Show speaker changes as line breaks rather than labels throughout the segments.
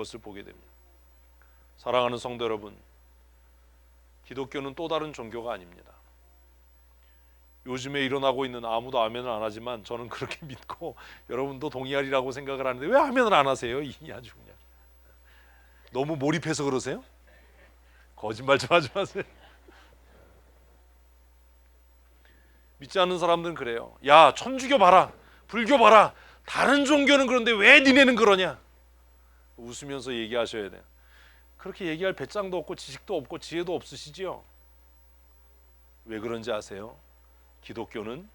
것을 보게 됩니다. 사랑하는 성도 여러분, 기독교는 또 다른 종교가 아닙니다. 요즘에 일어나고 있는 아무도 아멘을 안 하지만 저는 그렇게 믿고 여러분도 동의하리라고 생각을 하는데 왜 아멘을 안 하세요? 이 아주 그냥 너무 몰입해서 그러세요? 거짓말 좀 하지 마세요. 믿지 않는 사람들은 그래요. 야, 천주교 봐라, 불교 봐라, 다른 종교는 그런데 왜 니네는 그러냐? 웃으면서 얘기하셔야 돼요. 그렇게 얘기할 배짱도 없고 지식도 없고 지혜도 없으시지요? 왜 그런지 아세요? 기독교는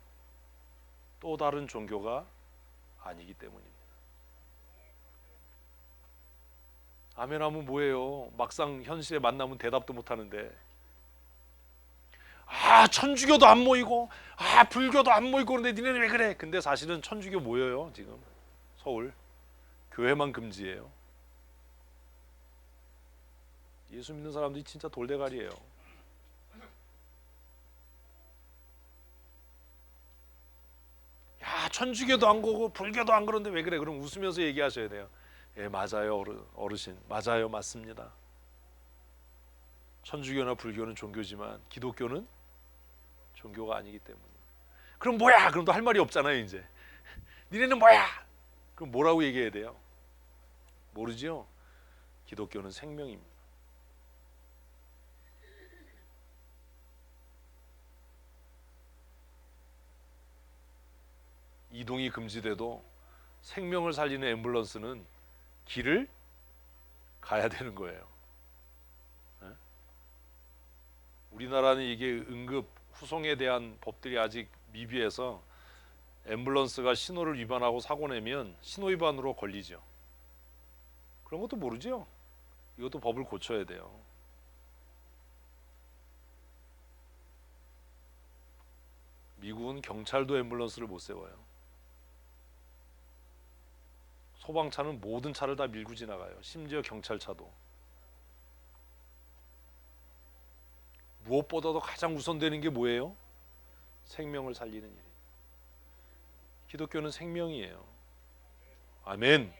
또 다른 종교가 아니기 때문입니다. 아멘 하면 뭐예요? 막상 현실에 만나면 대답도 못 하는데, 아, 천주교도 안 모이고, 아, 불교도 안 모이고, 그런데 니네는 왜 그래? 근데 사실은 천주교 모여요. 지금 서울 교회만 금지예요. 예수 믿는 사람들이 진짜 돌대가리예요. 야, 천주교도 안 거고 불교도 안 그런데 왜 그래? 그럼 웃으면서 얘기하셔야 돼요. 예, 맞아요, 어르신. 맞아요, 맞습니다. 천주교나 불교는 종교지만 기독교는 종교가 아니기 때문에. 그럼 뭐야? 그럼 또 할 말이 없잖아요, 이제. 니네는 뭐야? 그럼 뭐라고 얘기해야 돼요? 모르죠? 기독교는 생명입니다. 이동이 금지돼도 생명을 살리는 앰뷸런스는 길을 가야 되는 거예요. 네? 우리나라는 이게 응급 후송에 대한 법들이 아직 미비해서 앰뷸런스가 신호를 위반하고 사고 내면 신호 위반으로 걸리죠. 그런 것도 모르죠? 이것도 법을 고쳐야 돼요. 미국은 경찰도 앰뷸런스를 못 세워요. 소방차는 모든 차를 다 밀고 지나가요. 심지어 경찰차도. 무엇보다도 가장 우선되는 게 뭐예요? 생명을 살리는 일. 기독교는 생명이에요. 아멘.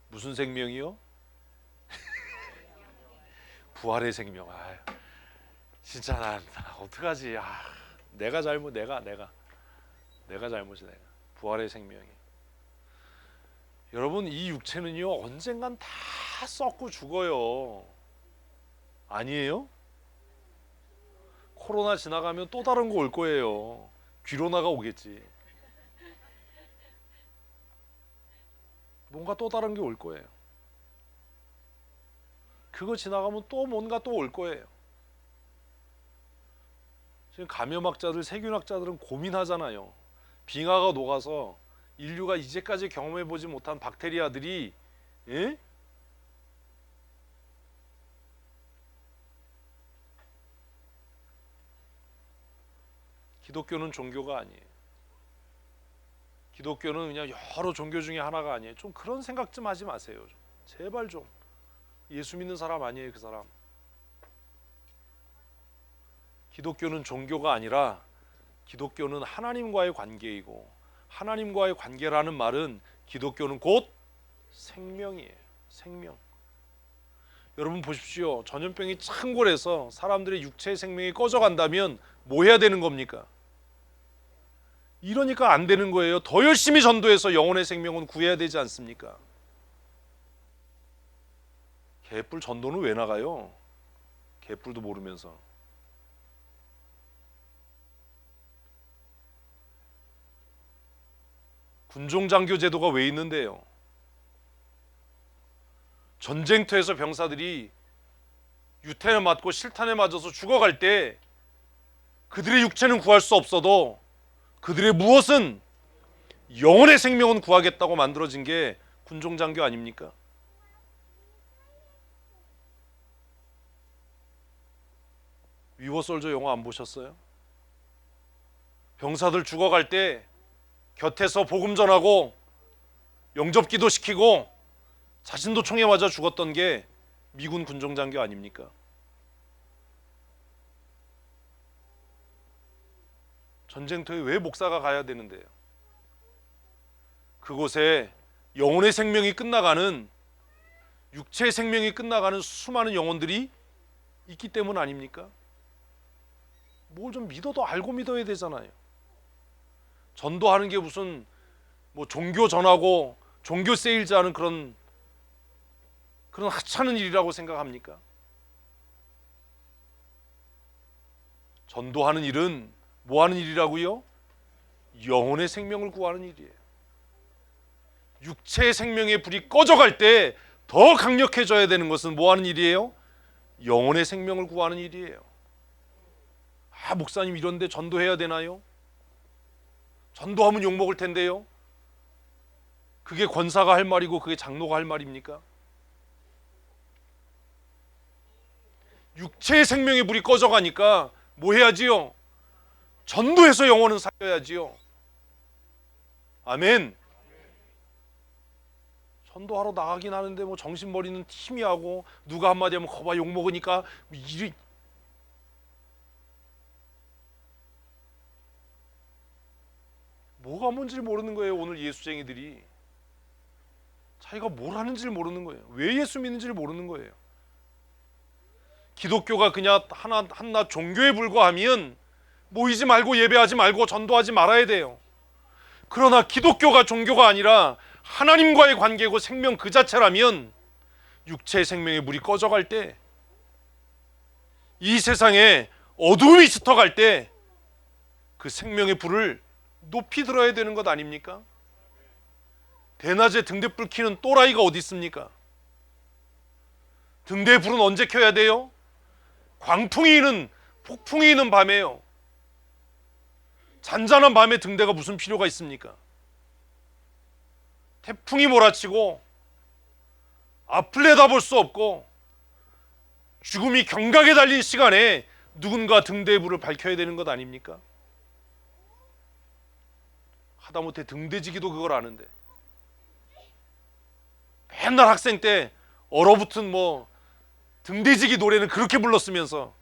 무슨 생명이요? 부활의 생명. 아, 진짜 나 어떡하지? 아, 내가 잘못, 내가 잘못이 내가. 부활의 생명이. 여러분, 이 육체는요 언젠간 다 썩고 죽어요. 아니에요? 코로나 지나가면 또 다른 거 올 거예요. 귀로나가 오겠지. 뭔가 또 다른 게 올 거예요. 그거 지나가면 또 뭔가 또 올 거예요. 지금 감염학자들, 세균학자들은 고민하잖아요. 빙하가 녹아서 인류가 이제까지 경험해보지 못한 박테리아들이, 예? 기독교는 종교가 아니에요. 기독교는 그냥 여러 종교 중에 하나가 아니에요. 좀 그런 생각 좀 하지 마세요. 제발 좀. 예수 믿는 사람 아니에요, 그 사람. 기독교는 종교가 아니라 기독교는 하나님과의 관계이고, 하나님과의 관계라는 말은 기독교는 곧 생명이에요. 생명. 여러분 보십시오. 전염병이 창궐해서 사람들의 육체의 생명이 꺼져간다면 뭐 해야 되는 겁니까? 이러니까 안 되는 거예요. 더 열심히 전도해서 영혼의 생명은 구해야 되지 않습니까? 개뿔 전도는 왜 나가요? 개뿔도 모르면서. 군종장교 제도가 왜 있는데요? 전쟁터에서 병사들이 유탄에 맞고 실탄에 맞아서 죽어갈 때 그들의 육체는 구할 수 없어도 그들의 무엇은 영혼의 생명은 구하겠다고 만들어진 게 군종장교 아닙니까? 위워솔저 영화 안 보셨어요? 병사들 죽어갈 때 곁에서 복음 전하고 영접기도 시키고 자신도 총에 맞아 죽었던 게 미군 군종장교 아닙니까? 전쟁터에 왜 목사가 가야 되는데요? 그곳에 영혼의 생명이 끝나가는 육체의 생명이 끝나가는 수많은 영혼들이 있기 때문 아닙니까? 뭘 좀 믿어도 알고 믿어야 되잖아요. 전도하는 게 무슨 뭐 종교 전하고 종교 세일즈 하는 그런 하찮은 일이라고 생각합니까? 전도하는 일은 뭐 하는 일이라고요? 영혼의 생명을 구하는 일이에요. 육체의 생명의 불이 꺼져갈 때 더 강력해져야 되는 것은 뭐 하는 일이에요? 영혼의 생명을 구하는 일이에요. 아, 목사님 이런데 전도해야 되나요? 전도하면 욕먹을 텐데요. 그게 권사가 할 말이고 그게 장로가 할 말입니까? 육체의 생명의 불이 꺼져가니까 뭐 해야지요? 전도해서 영혼은 살려야지요. 아멘. 전도하러 나가긴 하는데 뭐 정신머리는 희미하고 누가 한마디 하면 거봐 욕먹으니까 일이 뭐가 뭔지 모르는 거예요. 오늘 예수쟁이들이 자기가 뭘 하는지를 모르는 거예요. 왜 예수 믿는지를 모르는 거예요. 기독교가 그냥 한낱 종교에 불과하면 모이지 말고 예배하지 말고 전도하지 말아야 돼요. 그러나 기독교가 종교가 아니라 하나님과의 관계고 생명 그 자체라면 육체의 생명의 물이 꺼져갈 때, 이 세상에 어둠이 짙어갈 때 그 생명의 불을 높이 들어야 되는 것 아닙니까? 대낮에 등대불 켜는 또라이가 어디 있습니까? 등대의 불은 언제 켜야 돼요? 폭풍이 있는 밤에요. 잔잔한 밤에 등대가 무슨 필요가 있습니까? 태풍이 몰아치고 앞을 내다볼 수 없고 죽음이 경각에 달린 시간에 누군가 등대의 불을 밝혀야 되는 것 아닙니까? 하다못해 등대지기도 그걸 아는데 맨날 학생 때 얼어붙은 뭐 등대지기 노래는 그렇게 불렀으면서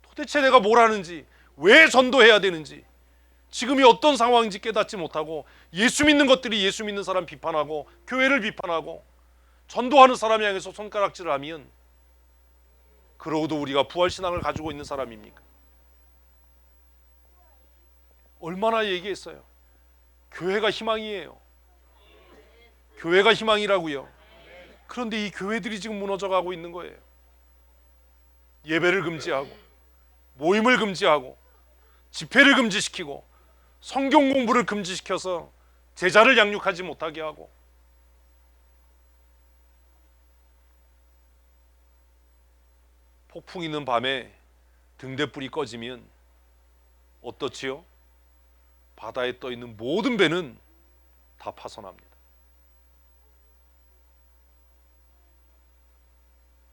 도대체 내가 뭘 하는지, 왜 전도해야 되는지, 지금이 어떤 상황인지 깨닫지 못하고 예수 믿는 것들이 예수 믿는 사람 비판하고 교회를 비판하고 전도하는 사람이 향해서 손가락질을 하면 그러고도 우리가 부활신앙을 가지고 있는 사람입니까? 얼마나 얘기했어요. 교회가 희망이에요. 교회가 희망이라고요. 그런데 이 교회들이 지금 무너져가고 있는 거예요. 예배를 금지하고 모임을 금지하고 집회를 금지시키고 성경 공부를 금지시켜서 제자를 양육하지 못하게 하고, 폭풍 있는 밤에 등대불이 꺼지면 어떻지요? 바다에 떠 있는 모든 배는 다 파손합니다.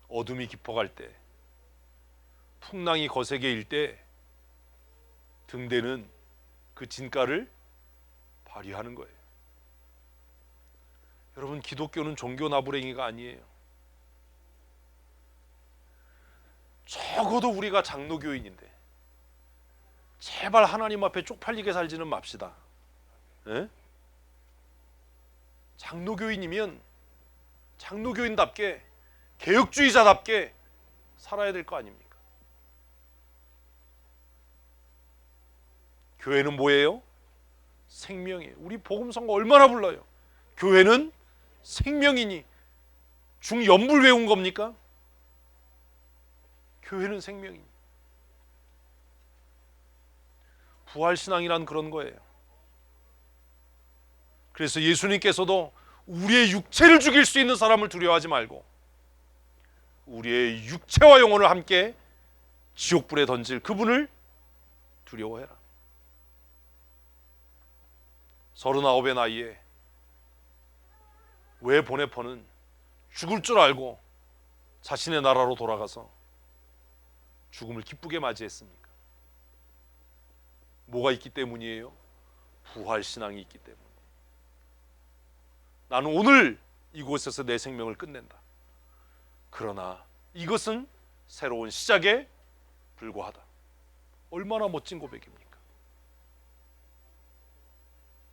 어둠이 깊어갈 때, 풍랑이 거세게 일 때 등대는 그 진가를 발휘하는 거예요. 여러분, 기독교는 종교 나부랭이가 아니에요. 적어도 우리가 장로교인인데 제발 하나님 앞에 쪽팔리게 살지는 맙시다. 에? 장로교인이면 장로교인답게 개혁주의자답게 살아야 될 거 아닙니까? 교회는 뭐예요? 생명이에요. 우리 복음성가 얼마나 불러요. 교회는 생명이니 중연불 외운 겁니까? 교회는 생명이니. 부활신앙이란 그런 거예요. 그래서 예수님께서도 우리의 육체를 죽일 수 있는 사람을 두려워하지 말고 우리의 육체와 영혼을 함께 지옥불에 던질 그분을 두려워해라. 39의 나이에 왜 보네퍼는 죽을 줄 알고 자신의 나라로 돌아가서 죽음을 기쁘게 맞이했습니까? 뭐가 있기 때문이에요? 부활신앙이 있기 때문에. 나는 오늘 이곳에서 내 생명을 끝낸다. 그러나 이것은 새로운 시작에 불과하다. 얼마나 멋진 고백입니까?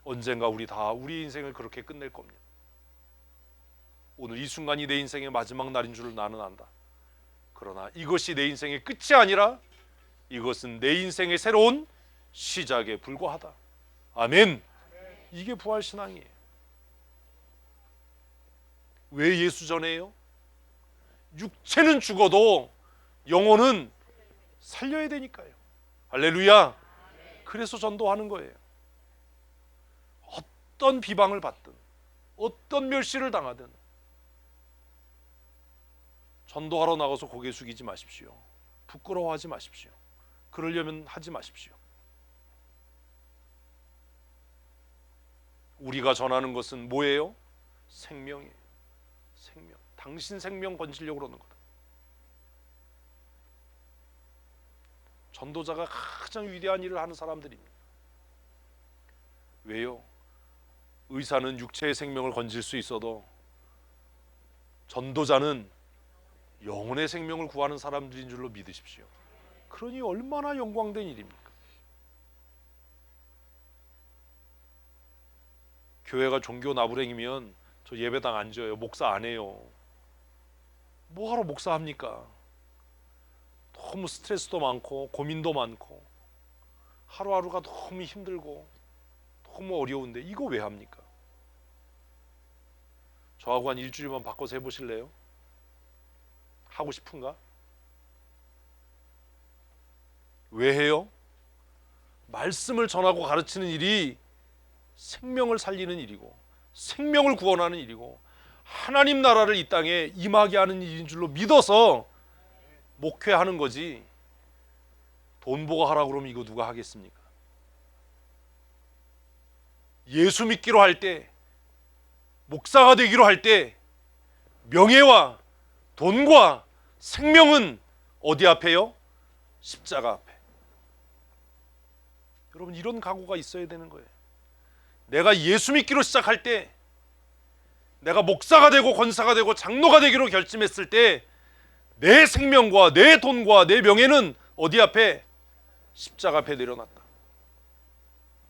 언젠가 우리 다 우리 인생을 그렇게 끝낼 겁니다. 오늘 이 순간이 내 인생의 마지막 날인 줄 나는 안다. 그러나 이것이 내 인생의 끝이 아니라 이것은 내 인생의 새로운 시작에 불과하다. 아멘. 이게 부활신앙이에요. 왜 예수 전해요? 육체는 죽어도 영혼은 살려야 되니까요. 할렐루야. 그래서 전도하는 거예요. 어떤 비방을 받든 어떤 멸시를 당하든 전도하러 나가서 고개 숙이지 마십시오. 부끄러워하지 마십시오. 그러려면 하지 마십시오. 우리가 전하는 것은 뭐예요? 생명이에요. 생명. 당신 생명 건지려고 그러는 거다. 전도자가 가장 위대한 일을 하는 사람들입니다. 왜요? 의사는 육체의 생명을 건질 수 있어도 전도자는 영혼의 생명을 구하는 사람들인 줄로 믿으십시오. 그러니 얼마나 영광된 일입니까? 교회가 종교 나부랭이면 저 예배당 앉아요. 목사 안 해요. 뭐하러 목사합니까? 너무 스트레스도 많고 고민도 많고 하루하루가 너무 힘들고 너무 어려운데 이거 왜 합니까? 저하고 한 일주일만 바꿔서 해보실래요? 하고 싶은가? 왜 해요? 말씀을 전하고 가르치는 일이 생명을 살리는 일이고 생명을 구원하는 일이고 하나님 나라를 이 땅에 임하게 하는 일인 줄로 믿어서 목회하는 거지. 돈 보고 하라고 그러면 이거 누가 하겠습니까? 예수 믿기로 할 때, 목사가 되기로 할 때 명예와 돈과 생명은 어디 앞에요? 십자가 앞에. 여러분 이런 각오가 있어야 되는 거예요. 내가 예수 믿기로 시작할 때, 내가 목사가 되고 권사가 되고 장로가 되기로 결심했을 때 내 생명과 내 돈과 내 명예는 어디 앞에? 십자가 앞에 내려놨다.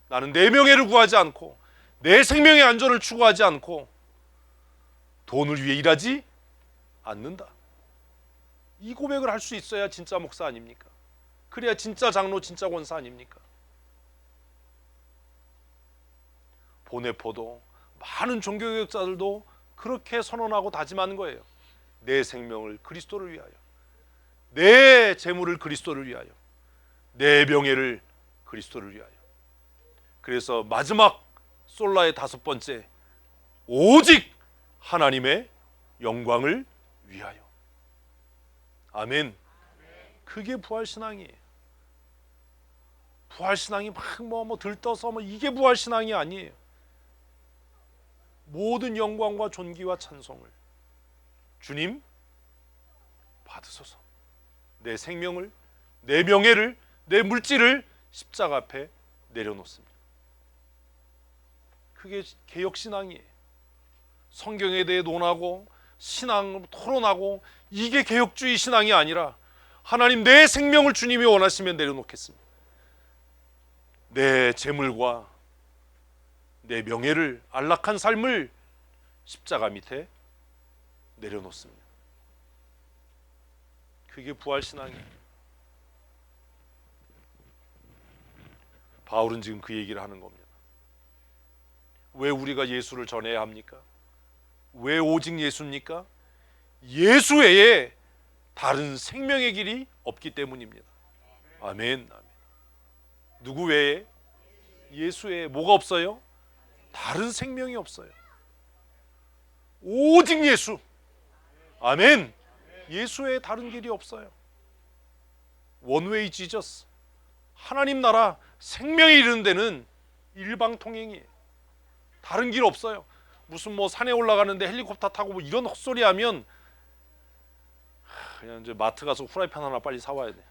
나는 내 명예를 구하지 않고 내 생명의 안전을 추구하지 않고 돈을 위해 일하지 않는다. 이 고백을 할 수 있어야 진짜 목사 아닙니까? 그래야 진짜 장로, 진짜 권사 아닙니까? 보네포도 많은 종교개혁자들도 그렇게 선언하고 다짐하는 거예요. 내 생명을 그리스도를 위하여, 내 재물을 그리스도를 위하여, 내 명예를 그리스도를 위하여. 그래서 마지막 솔라의 5번째, 오직 하나님의 영광을 위하여. 아멘. 그게 부활신앙이에요. 부활신앙이 막 들떠서 이게 부활신앙이 아니에요. 모든 영광과 존귀와 찬송을 주님 받으소서. 내 생명을, 내 명예를, 내 물질을 십자가 앞에 내려놓습니다. 그게 개혁신앙이에요. 성경에 대해 논하고 신앙 토론하고 이게 개혁주의 신앙이 아니라 하나님 내 생명을 주님이 원하시면 내려놓겠습니다. 내 재물과 내 명예를, 안락한 삶을 십자가 밑에 내려놓습니다. 그게 부활신앙이에요. 바울은 지금 그 얘기를 하는 겁니다. 왜 우리가 예수를 전해야 합니까? 왜 오직 예수입니까? 예수 외에 다른 생명의 길이 없기 때문입니다. 아멘. 아멘. 누구 외에? 예수 외에 뭐가 없어요? 다른 생명이 없어요. 오직 예수. 아멘. 예수 외에 다른 길이 없어요. 원웨이 지저스. 하나님 나라 생명에 이르는 데는 일방통행이에요. 다른 길 없어요. 무슨 산에 올라가는데 헬리콥터 타고 이런 헛소리 하면 그냥 이제 마트 가서 후라이팬 하나 빨리 사와야 돼.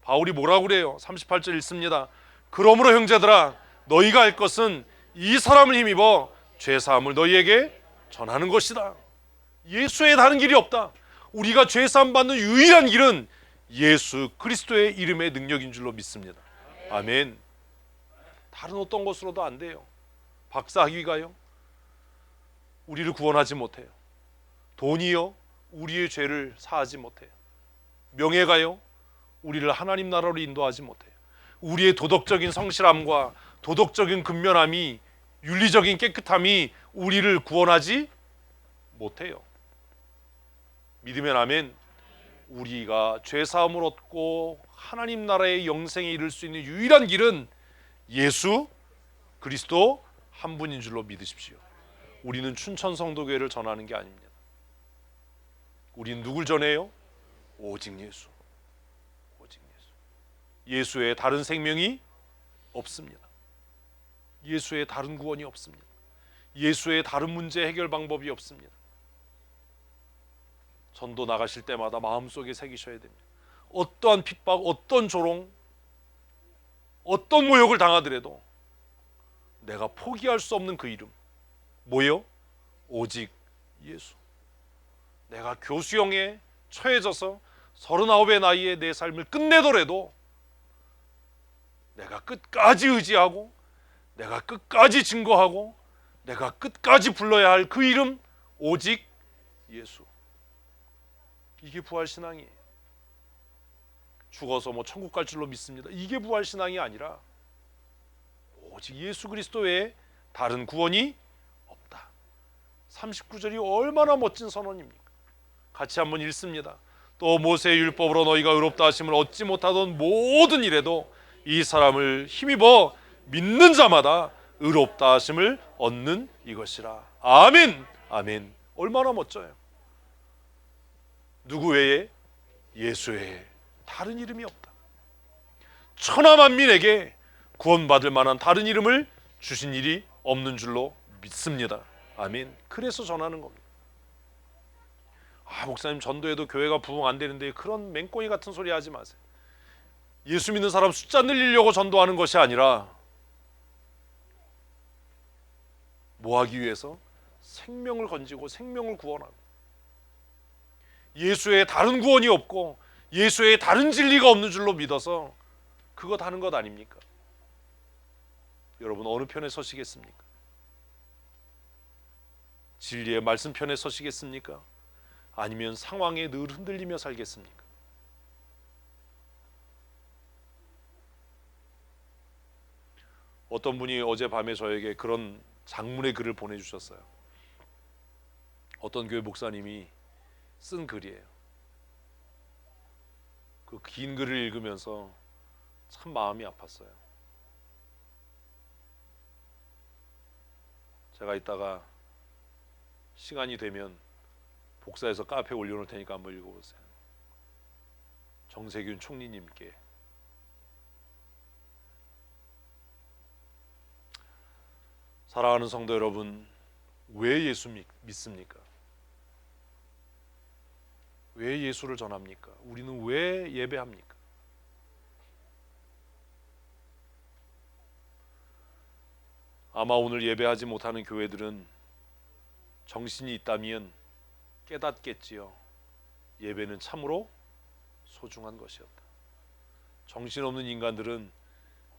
바울이 뭐라고 그래요? 38절 읽습니다. 그러므로 형제들아 너희가 할 것은 이 사람을 힘입어 죄사함을 너희에게 전하는 것이다. 예수의 다른 길이 없다. 우리가 죄사함 받는 유일한 길은 예수 그리스도의 이름의 능력인 줄로 믿습니다. 아멘. 다른 어떤 것으로도 안 돼요. 박사학위가요? 우리를 구원하지 못해요. 돈이요 우리의 죄를 사하지 못해요. 명예가요 우리를 하나님 나라로 인도하지 못해요. 우리의 도덕적인 성실함과 도덕적인 근면함이, 윤리적인 깨끗함이 우리를 구원하지 못해요. 믿으면 아멘. 우리가 죄사함을 얻고 하나님 나라의 영생에 이를 수 있는 유일한 길은 예수 그리스도 한 분인 줄로 믿으십시오. 우리는 춘천성도교회를 전하는 게 아닙니다. 우리는 누굴 전해요? 오직 예수. 오직 예수. 예수의 다른 생명이 없습니다. 예수의 다른 구원이 없습니다. 예수의 다른 문제 해결 방법이 없습니다. 전도 나가실 때마다 마음속에 새기셔야 됩니다. 어떠한 핍박, 어떤 조롱, 어떤 모욕을 당하더라도 내가 포기할 수 없는 그 이름, 뭐요? 오직 예수. 내가 교수형에 처해져서 39의 나이에 내 삶을 끝내더라도 내가 끝까지 의지하고 내가 끝까지 증거하고 내가 끝까지 불러야 할 그 이름, 오직 예수. 이게 부활신앙이에요. 죽어서 뭐 천국 갈 줄로 믿습니다. 이게 부활신앙이 아니라 오직 예수 그리스도 외에 다른 구원이 없다. 39절이 얼마나 멋진 선언입니까? 같이 한번 읽습니다. 또 모세의 율법으로 너희가 의롭다 하심을 얻지 못하던 모든 일에도 이 사람을 힘입어 믿는 자마다 의롭다 하심을 얻는 이것이라. 아멘. 아멘. 얼마나 멋져요. 누구 외에? 예수 외에 다른 이름이 없다. 천하만민에게 구원받을 만한 다른 이름을 주신 일이 없는 줄로 믿습니다. 아멘. 그래서 전하는 겁니다. 목사님 전도해도 교회가 부흥 안 되는데 그런 맹꽁이 같은 소리 하지 마세요. 예수 믿는 사람 숫자 늘리려고 전도하는 것이 아니라 뭐 하기 위해서? 생명을 건지고 생명을 구원하고, 예수의 다른 구원이 없고 예수의 다른 진리가 없는 줄로 믿어서 그것 하는 것 아닙니까? 여러분 어느 편에 서시겠습니까? 진리의 말씀 편에 서시겠습니까? 아니면 상황에 늘 흔들리며 살겠습니까? 어떤 분이 어젯밤에 저에게 그런 장문의 글을 보내주셨어요. 어떤 교회 목사님이 쓴 글이에요. 그 긴 글을 읽으면서 참 마음이 아팠어요. 제가 이따가 시간이 되면 복사해서 카페에 올려놓을 테니까 한번 읽어보세요. 정세균 총리님께. 사랑하는 성도 여러분, 왜 예수 믿습니까? 왜 예수를 전합니까? 우리는 왜 예배합니까? 아마 오늘 예배하지 못하는 교회들은 정신이 있다면 깨닫겠지요. 예배는 참으로 소중한 것이었다. 정신없는 인간들은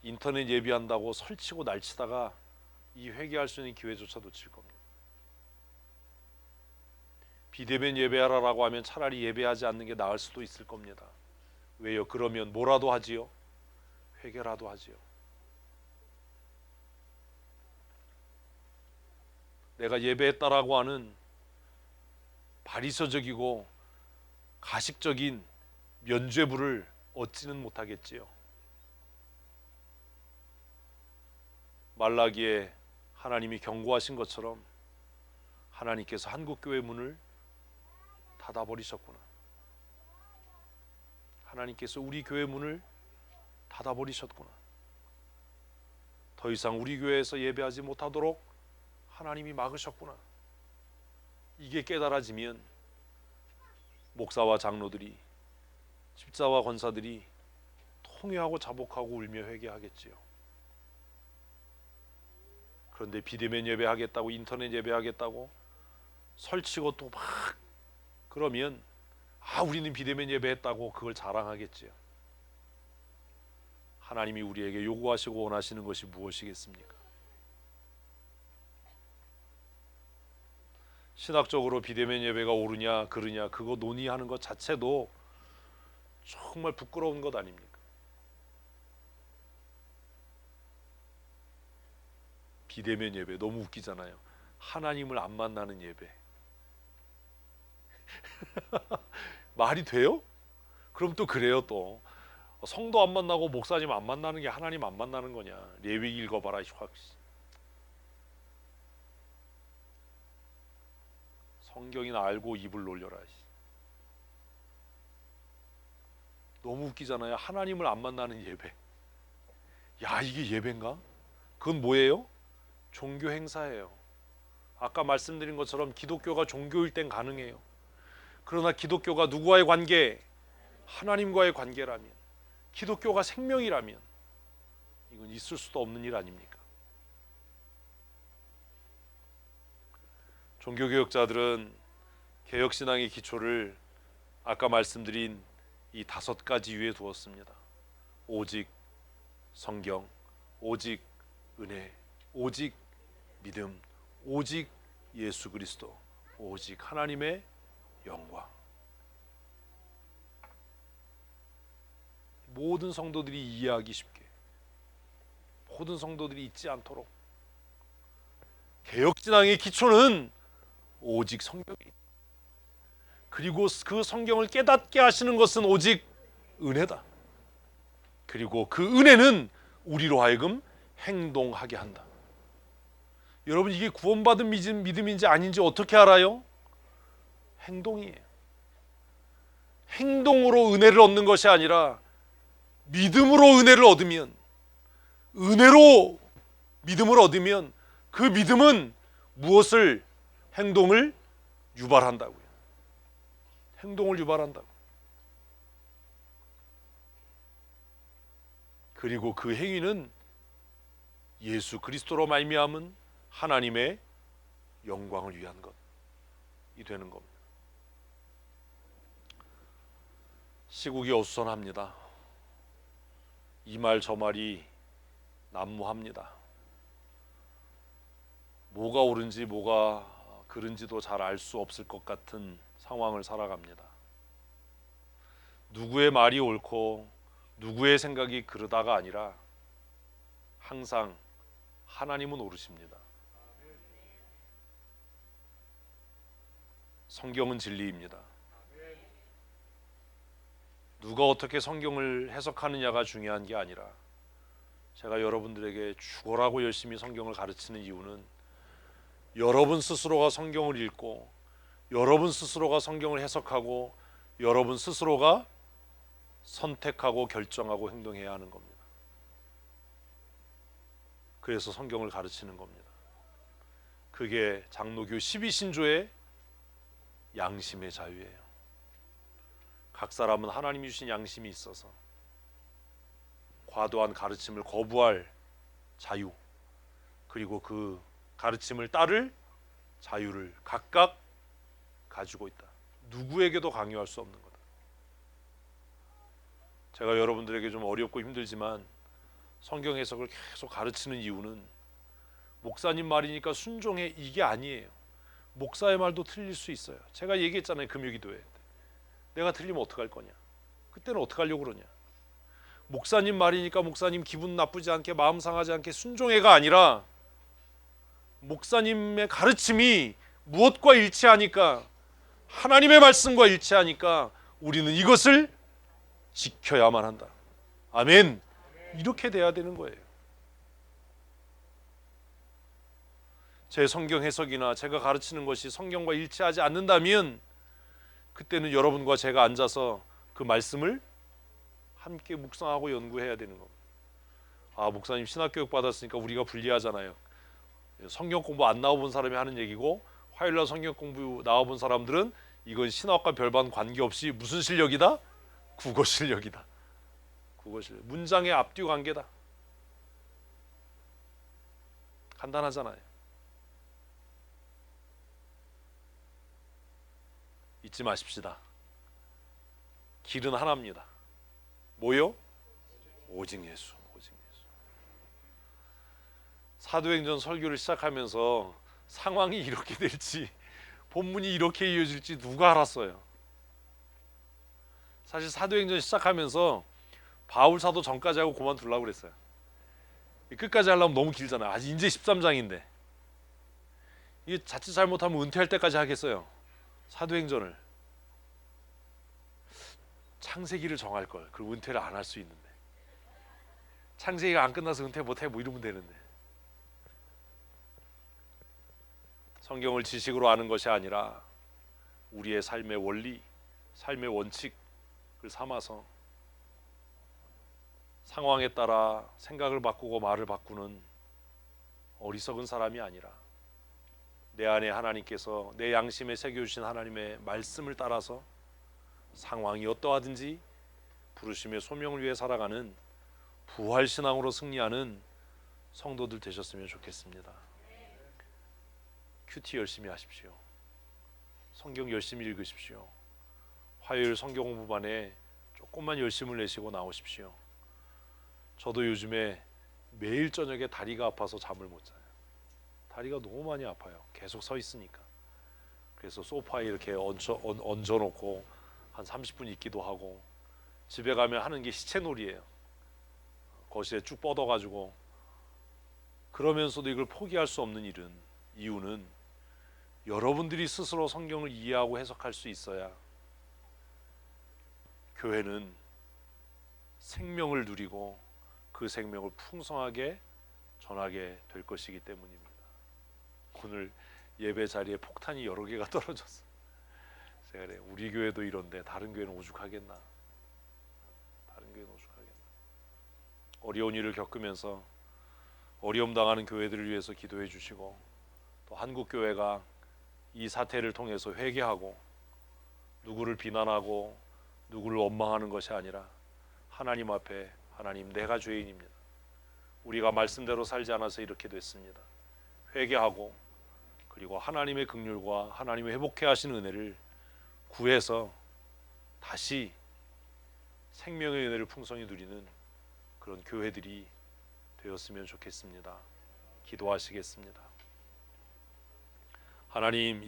인터넷 예배한다고 설치고 날치다가 이 회개할 수 있는 기회조차 놓칠 겁니다. 비대면 예배하라라고 하면 차라리 예배하지 않는 게 나을 수도 있을 겁니다. 왜요? 그러면 뭐라도 하지요? 회개라도 하지요. 내가 예배했다라고 하는 바리새적이고 가식적인 면죄부를 얻지는 못하겠지요. 말라기에 하나님이 경고하신 것처럼 하나님께서 한국교회 문을 닫아버리셨구나. 하나님께서 우리 교회 문을 닫아버리셨구나. 더 이상 우리 교회에서 예배하지 못하도록 하나님이 막으셨구나. 이게 깨달아지면 목사와 장로들이, 집사와 권사들이 통회하고 자복하고 울며 회개하겠지요. 그런데 비대면 예배하겠다고, 인터넷 예배하겠다고 설치고 또 막 그러면 우리는 비대면 예배했다고 그걸 자랑하겠지요. 하나님이 우리에게 요구하시고 원하시는 것이 무엇이겠습니까? 신학적으로 비대면 예배가 옳으냐 그르냐 그거 논의하는 것 자체도 정말 부끄러운 것 아닙니까? 비대면 예배 너무 웃기잖아요. 하나님을 안 만나는 예배. 말이 돼요? 그럼 또 그래요. 또 성도 안 만나고 목사님 안 만나는 게 하나님 안 만나는 거냐. 레위기 읽어봐라. 성경이나 알고 입을 놀려라. 너무 웃기잖아요. 하나님을 안 만나는 예배. 야, 이게 예배인가? 그건 뭐예요? 종교 행사예요. 아까 말씀드린 것처럼 기독교가 종교일 땐 가능해요. 그러나 기독교가 누구와의 관계? 하나님과의 관계라면, 기독교가 생명이라면 이건 있을 수도 없는 일 아닙니까? 종교개혁자들은 개혁신앙의 기초를 아까 말씀드린 이 5가지 위에 두었습니다. 오직 성경, 오직 은혜, 오직 믿음, 오직 예수 그리스도, 오직 하나님의 영광. 모든 성도들이 이해하기 쉽게, 모든 성도들이 잊지 않도록 개혁신앙의 기초는 오직 성경이다. 그리고 그 성경을 깨닫게 하시는 것은 오직 은혜다. 그리고 그 은혜는 우리로 하여금 행동하게 한다. 여러분, 이게 구원받은 믿음인지 아닌지 어떻게 알아요? 행동이에요. 행동으로 은혜를 얻는 것이 아니라 믿음으로 은혜를 얻으면, 은혜로 믿음을 얻으면 그 믿음은 무엇을? 행동을 유발한다고요. 행동을 유발한다고. 그리고 그 행위는 예수 그리스도로 말미암은 하나님의 영광을 위한 것이 되는 겁니다. 시국이 어수선합니다. 이 말 저 말이 난무합니다. 뭐가 옳은지 뭐가 그른지도 잘 알 수 없을 것 같은 상황을 살아갑니다. 누구의 말이 옳고 누구의 생각이 그르다가 아니라 항상 하나님은 옳으십니다. 성경은 진리입니다. 누가 어떻게 성경을 해석하느냐가 중요한 게 아니라, 제가 여러분들에게 죽어라고 열심히 성경을 가르치는 이유는 여러분 스스로가 성경을 읽고 여러분 스스로가 성경을 해석하고 여러분 스스로가 선택하고 결정하고 행동해야 하는 겁니다. 그래서 성경을 가르치는 겁니다. 그게 장로교 12신조의 양심의 자유예요. 각 사람은 하나님이 주신 양심이 있어서 과도한 가르침을 거부할 자유, 그리고 그 가르침을 따를 자유를 각각 가지고 있다. 누구에게도 강요할 수 없는 거다. 제가 여러분들에게 좀 어렵고 힘들지만 성경 해석을 계속 가르치는 이유는 목사님 말이니까 순종해, 이게 아니에요. 목사의 말도 틀릴 수 있어요. 제가 얘기했잖아요. 금요기도회 내가 틀리면 어떡할 거냐. 그때는 어떡하려고 그러냐. 목사님 말이니까 목사님 기분 나쁘지 않게, 마음 상하지 않게 순종해가 아니라 목사님의 가르침이 무엇과 일치하니까, 하나님의 말씀과 일치하니까 우리는 이것을 지켜야만 한다. 아멘. 이렇게 돼야 되는 거예요. 제 성경 해석이나 제가 가르치는 것이 성경과 일치하지 않는다면 그때는 여러분과 제가 앉아서 그 말씀을 함께 묵상하고 연구해야 되는 겁니다. 아, 목사님 신학교육 받았으니까 우리가 불리하잖아요. 성경 공부 안 나와본 사람이 하는 얘기고, 화요일날 성경 공부 나와본 사람들은 이건 신학과 별반 관계없이 무슨 실력이다? 국어 실력이다. 국어 실력. 문장의 앞뒤 관계다. 간단하잖아요. 잊지 마십시다. 길은 하나입니다. 뭐요? 오직 예수. 오직 예수. 사도행전 설교를 시작하면서 상황이 이렇게 될지 본문이 이렇게 이어질지 누가 알았어요. 사실 사도행전 시작하면서 바울 사도 전까지 하고 그만두려고 그랬어요. 끝까지 하려면 너무 길잖아요. 아직 이제 13장인데 이게 자칫 잘못하면 은퇴할 때까지 하겠어요. 사도행전을. 창세기를 정할 걸. 그리고 은퇴를 안 할 수 있는데. 창세기가 안 끝나서 은퇴 못해 뭐 이러면 되는데. 성경을 지식으로 아는 것이 아니라 우리의 삶의 원리, 삶의 원칙을 삼아서 상황에 따라 생각을 바꾸고 말을 바꾸는 어리석은 사람이 아니라 내 안에 하나님께서 내 양심에 새겨주신 하나님의 말씀을 따라서 상황이 어떠하든지 부르심의 소명을 위해 살아가는 부활신앙으로 승리하는 성도들 되셨으면 좋겠습니다. 큐티 열심히 하십시오. 성경 열심히 읽으십시오. 화요일 성경 공부반에 조금만 열심을 내시고 나오십시오. 저도 요즘에 매일 저녁에 다리가 아파서 잠을 못 자요. 다리가 너무 많이 아파요. 계속 서 있으니까. 그래서 소파에 이렇게 얹어놓고 한 30분 있기도 하고, 집에 가면 하는 게 시체놀이에요. 거실에 쭉 뻗어가지고. 그러면서도 이걸 포기할 수 없는 이유는 여러분들이 스스로 성경을 이해하고 해석할 수 있어야 교회는 생명을 누리고 그 생명을 풍성하게 전하게 될 것이기 때문입니다. 오늘 예배 자리에 폭탄이 여러 개가 떨어졌어. 제가 그래, 우리 교회도 이런데 다른 교회는 오죽하겠나. 다른 교회는 오죽하겠나. 어려운 일을 겪으면서 어려움 당하는 교회들을 위해서 기도해 주시고, 또 한국 교회가 이 사태를 통해서 회개하고 누구를 비난하고 누구를 원망하는 것이 아니라 하나님 앞에, 하나님, 내가 죄인입니다. 우리가 말씀대로 살지 않아서 이렇게 됐습니다. 회개하고 그리고 하나님의 긍휼과 하나님의 회복해 하신 은혜를 구해서 다시 생명의 은혜를 풍성히 누리는 그런 교회들이 되었으면 좋겠습니다. 기도하시겠습니다. 하나님,